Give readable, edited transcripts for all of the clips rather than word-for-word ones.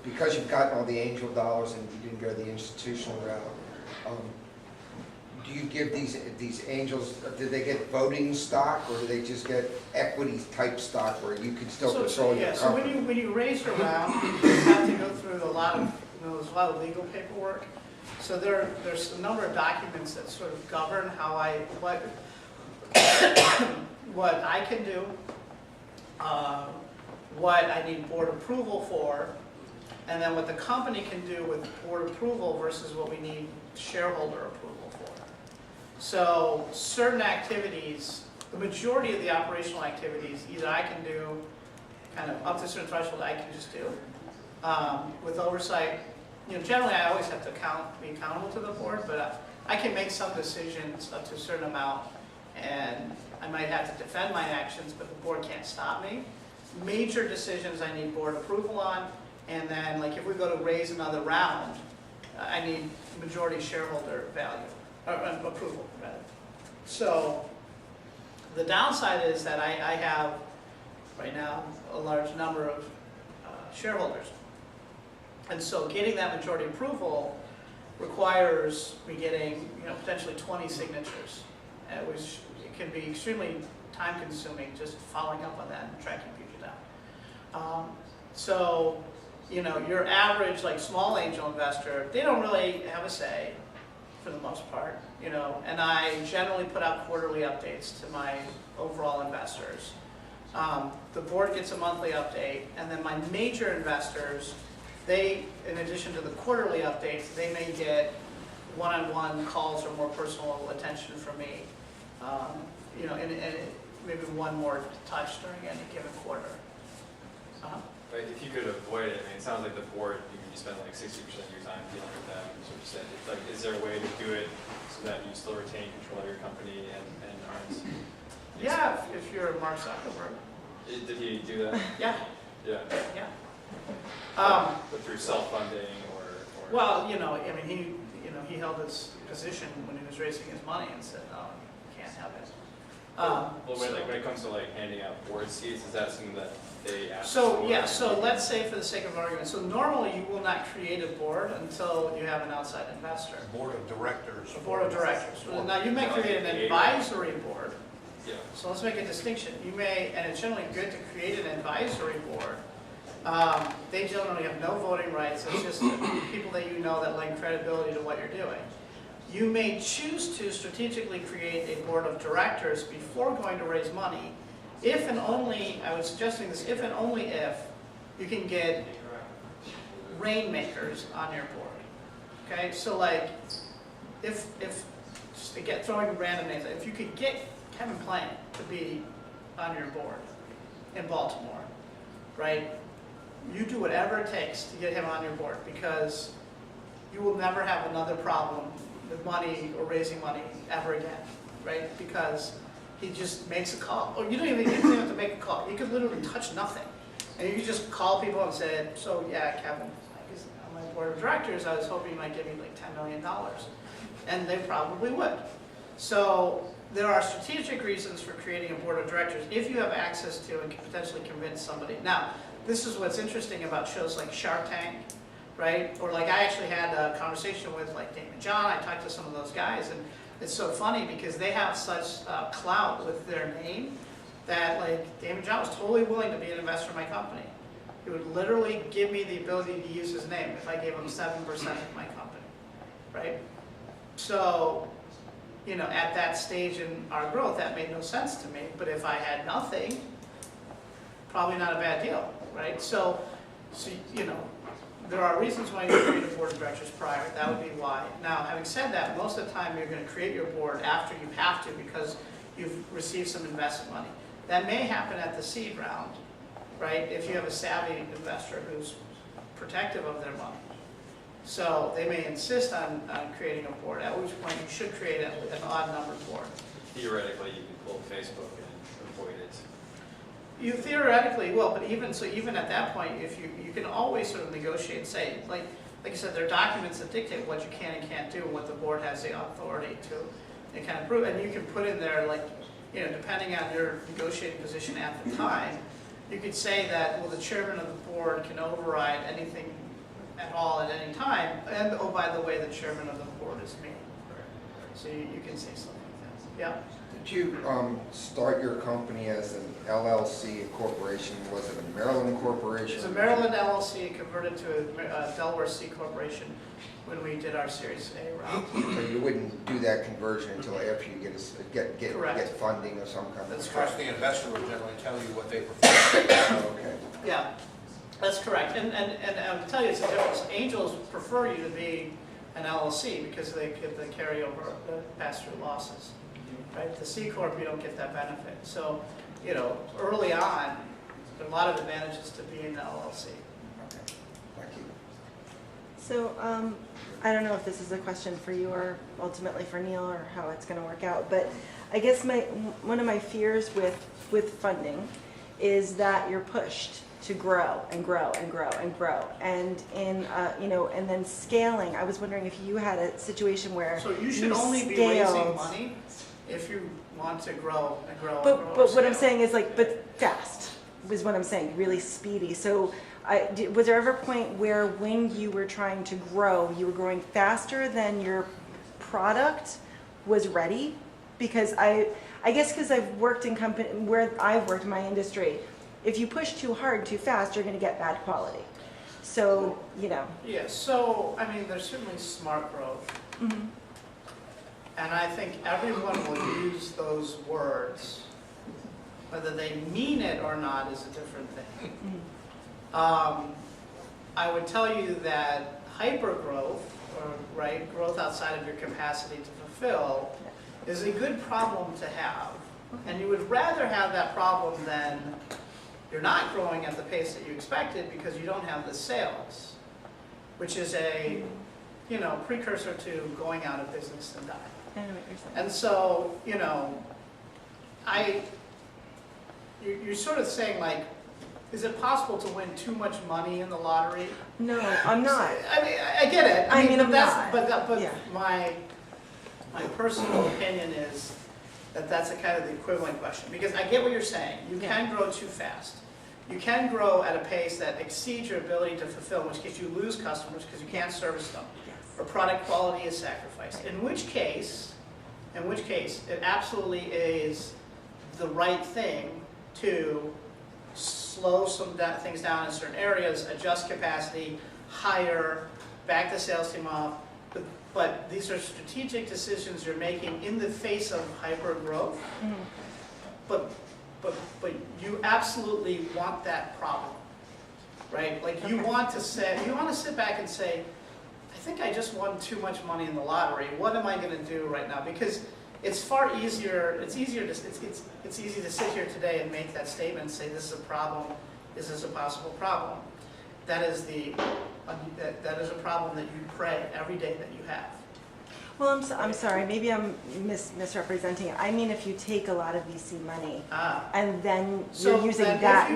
because you've gotten all the angel dollars and you didn't go the institutional route, do you give these angels, do they get voting stock, or do they just get equity type stock where you can still control your So company? when you raise your round, you have to go through a lot of, there's a lot of legal paperwork. So there's a number of documents that sort of govern how what I can do, what I need board approval for, and then what the company can do with board approval versus what we need shareholder approval for. So certain activities, the majority of the operational activities, either I can do kind of up to a certain threshold, I can just do. With oversight, generally I always have to be accountable to the board, but I can make some decisions up to a certain amount, and I might have to defend my actions, but the board can't stop me. Major decisions I need board approval on, and then like if we go to raise another round, I need majority shareholder value, or approval rather. So the downside is that I have right now a large number of shareholders. And so getting that majority approval requires me getting potentially 20 signatures, which can be extremely time consuming just following up on that and tracking people down. So your average like small angel investor, they don't really have a say for the most part, and I generally put out quarterly updates to my overall investors. The board gets a monthly update, and then my major investors, they, in addition to the quarterly updates, they may get one-on-one calls or more personal attention from me, and maybe one more touch during any given quarter. Right, if you could avoid it, it sounds like the board, you spend like 60% of your time dealing with them, sort of said. It's like, is there a way to do it so that you still retain control of your company and aren't? Yeah, if you're Mark Zuckerberg. Did he do that? Yeah. Yeah. Yeah. But through self-funding or? Well, he held his position when he was raising his money and said, no, you can't have it. When it comes to like handing out board seats, is that something that they ask So for? yeah, so let's say for the sake of argument, so normally you will not create a board until you have an outside investor. Board of directors. A board of directors. Now you may create an advisory board. Yeah. So let's make a distinction. You may, and it's generally good to create an advisory board. They generally have no voting rights. It's just people that that lend credibility to what you're doing. You may choose to strategically create a board of directors before going to raise money, if and only, I was suggesting this, if and only if you can get rainmakers on your board. Okay, so like, if just to get throwing random names, if you could get Kevin Plant to be on your board in Baltimore, right? You do whatever it takes to get him on your board, because you will never have another problem with money or raising money ever again, right? Because he just makes a call. Or you don't even have to make a call. You could literally touch nothing. And you could just call people and say, so yeah, Kevin, on my board of directors, I was hoping you might give me like $10 million. And they probably would. So there are strategic reasons for creating a board of directors if you have access to and can potentially convince somebody. Now, this is what's interesting about shows like Shark Tank, right? Or like I actually had a conversation with like Damon John. I talked to some of those guys, and it's so funny because they have such clout with their name that like Damon John was totally willing to be an investor in my company. He would literally give me the ability to use his name if I gave him 7% of my company, right? So, at that stage in our growth, that made no sense to me. But if I had nothing, probably not a bad deal, right? So there are reasons why you create a board of directors prior. That would be why. Now, having said that, most of the time you're going to create your board after you have to because you've received some investment money. That may happen at the seed round, right? If you have a savvy investor who's protective of their money. So they may insist on creating a board, at which point you should create an odd-numbered board. Theoretically, you can pull Facebook and avoid it. You theoretically will, but even at that point, if you can always sort of negotiate and say, like I said, there are documents that dictate what you can and can't do, and what the board has the authority to kind of prove, and you can put in there, like, depending on your negotiating position at the time, you could say that, well, the chairman of the board can override anything at all at any time, and oh, by the way, the chairman of the board is me. So you can say something like that. Yeah? Did you start your company as an LLC, a corporation? Was it a Maryland corporation? It's a Maryland LLC converted to a Delaware C corporation when we did our Series A round. But you wouldn't do that conversion until after you get funding of some kind? That's Of course, the investor would generally tell you what they prefer. Okay. Yeah, that's correct. And I would tell you it's a difference. Angels prefer you to be an LLC because they get the carryover, the pass-through losses. Right? The C Corp, you don't get that benefit. So, you know, early on, there are a lot of advantages to being an LLC. Okay. Thank you. So, I don't know if this is a question for you or ultimately for Neil or how it's going to work out, but I guess one of my fears with funding is that you're pushed to grow and grow and grow and grow, and and then scaling. I was wondering if you had a situation where So you should only be raising money if you want to grow and grow and grow. But what I'm saying is but fast was what I'm saying, really speedy. So was there ever a point where when you were trying to grow, you were growing faster than your product was ready? Because I guess because I've worked in where I've worked in my industry, if you push too hard, too fast, you're going to get bad quality. So, Yeah, so, I mean, there's certainly smart growth. Mm-hmm. And I think everyone will use those words. Whether they mean it or not is a different thing. I would tell you that hypergrowth, or growth outside of your capacity to fulfill, is a good problem to have. And you would rather have that problem than you're not growing at the pace that you expected because you don't have the sales, which is a precursor to going out of business and dying. I know what you're saying. And so, you're sort of saying, like, is it possible to win too much money in the lottery? No, I'm not. I mean, I get it. I mean, but I'm that's, not. But Yeah. my personal opinion is that that's a kind of the equivalent question. Because I get what you're saying. You can grow too fast. You can grow at a pace that exceeds your ability to fulfill, in which case you lose customers because you can't service them. Yes. Or product quality is sacrificed. In which case, it absolutely is the right thing to slow some things down in certain areas, adjust capacity, hire, back the sales team up. But these are strategic decisions you're making in the face of hyper growth. Mm-hmm. But you absolutely want that problem, right? Like you want to sit back and say, I think I just won too much money in the lottery. What am I going to do right now? Because it's far easier. It's easy to sit here today and make that statement and say this is a problem. This is a possible problem. That is a problem that you pray every day that you have. Well, I'm sorry. Maybe I'm misrepresenting it. I mean, if you take a lot of VC money and then you're using that,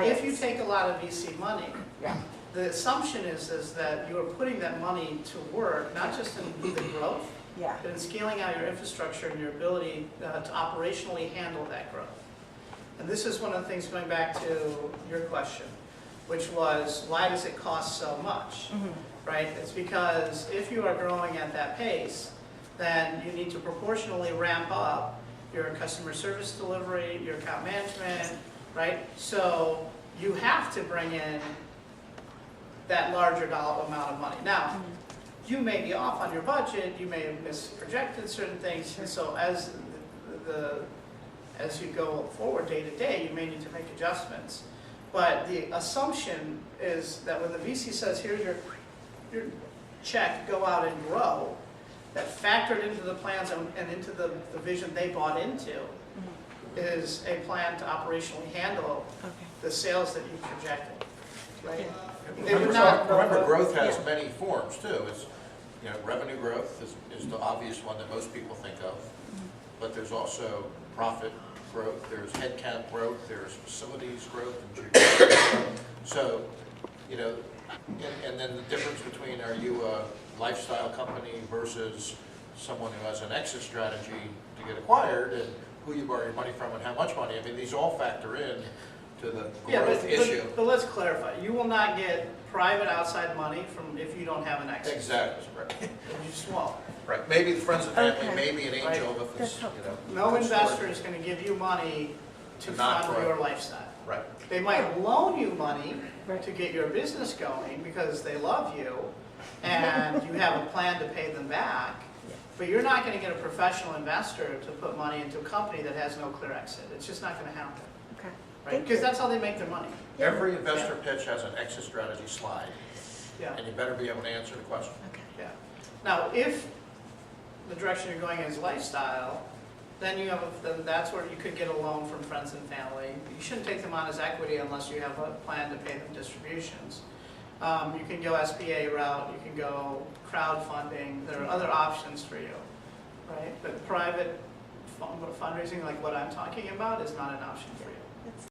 if you take a lot of VC money, yeah. The assumption is that you are putting that money to work, not just in the growth, Yeah. but in scaling out your infrastructure and your ability to operationally handle that growth. And this is one of the things going back to your question, which was, why does it cost so much? Mm-hmm. Right? It's because if you are growing at that pace, then you need to proportionally ramp up your customer service delivery, your account management, right? So you have to bring in that larger dollar amount of money. Now, you may be off on your budget, you may have misprojected certain things, and so as you go forward day to day, you may need to make adjustments. But the assumption is that when the VC says, here's your check, go out and grow, that factored into the plans and into the vision they bought into is a plan to operationally handle the sales that you projected, right? Remember, growth has many forms too. It's, revenue growth is the obvious one that most people think of, but there's also profit growth, there's headcount growth, there's facilities growth, and geographic growth. So, and then the difference between, are you a lifestyle company versus someone who has an exit strategy to get acquired, and who you borrow your money from and how much money. I mean, these all factor in to to the Yeah, growth issue. but let's clarify, you will not get private outside money from, if you don't have an exit. Exactly, right. You just won't. Right, maybe the friends and family, Okay. maybe an angel, Right. if it's, That's you helpful. know. No good investor story. is gonna give you money to Not fund grow. your lifestyle. Right, They might loan you money Right. to get your business going because they love you and you have a plan to pay them back. But you're not gonna get a professional investor to put money into a company that has no clear exit. It's just not gonna happen, Okay. right? Thank Because you. that's how they make their money. every investor pitch has an exit strategy slide, Yeah, and you better be able to answer the question. Okay. yeah. Now, if the direction you're going is lifestyle, then you have, then that's where you could get a loan from friends and family. You shouldn't take them on as equity unless you have a plan to pay them distributions. You can go SBA route, you can go crowdfunding, there are other options for you, right? But private fundraising, like what I'm talking about, is not an option for you.